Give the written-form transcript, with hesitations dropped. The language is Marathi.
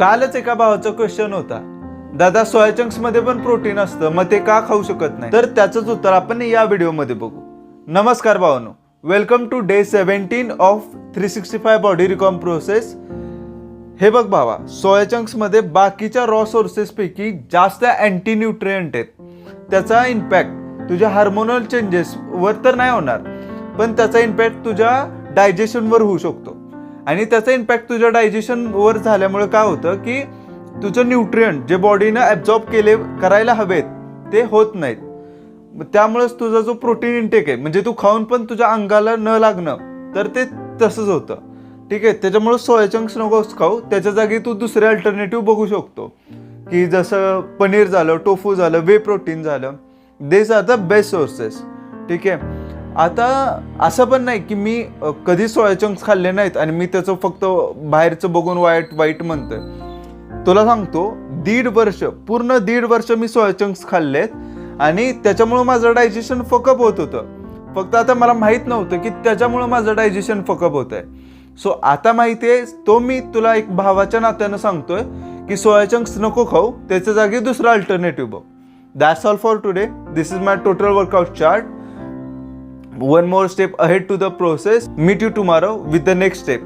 कालच एका भावाचा क्वेश्चन होता, दादा सोया चंक्स मध्ये पण प्रोटीन असतं, मग ते का खाऊ शकत नाही? तर त्याचंच उत्तर आपण या व्हिडिओमध्ये बघू. नमस्कार भावांनो, welcome to day 17 of 365 body recomp process. हे बघ भावा, सोया चंक्स मध्ये बाकीच्या रॉ सोर्सेस पैकी जास्त अँटी न्यूट्रिएंट आहेत. त्याचा इम्पॅक्ट तुझ्या हार्मोनल चेंजेस वर तर नाही होणार, पण त्याचा इम्पॅक्ट तुझ्या डायजेशनवर होऊ शकतो. आणि त्याचा इम्पॅक्ट तुझ्या डायजेशनवर झाल्यामुळे काय होतं की तुझं न्यूट्रिएंट जे बॉडीनं ॲब्झॉर्ब करायला हवेत ते होत नाहीत. त्यामुळेच तुझा जो प्रोटीन इंटेक आहे, म्हणजे तू खाऊन पण तुझ्या अंगाला न लागणं, तर ते तसंच होतं. ठीक आहे, त्याच्यामुळे सोया चंक्स नकोस खाऊ. त्याच्या जागी तू दुसरे अल्टरनेटिव्ह बघू शकतो, की जसं पनीर झालं, टोफू झालं, वे प्रोटीन झालं. दिस आर द बेस्ट सोर्सेस. ठीक आहे. आता असं पण नाही की मी कधी सोया चंक्स खाल्ले नाहीत आणि मी त्याचं फक्त बाहेरचं बघून वाईट म्हणतोय. तुला सांगतो, पूर्ण दीड वर्ष मी सोया चंक्स खाल्लेत आणि त्याच्यामुळं माझं डायजेशन फकअप होत होतं. फक्त आता मला माहीत नव्हतं की त्याच्यामुळं माझं डायजेशन फकअप होत आहे. सो आता माहिती आहे, तो मी तुला एक भावाच्या नात्यानं सांगतोय की सोया चंक्स नको खाऊ, त्याच्या जागी दुसरा अल्टरनेटिव्ह बघ. That's all for today. This is my total workout chart. One more step ahead to the process. Meet you tomorrow with the next step.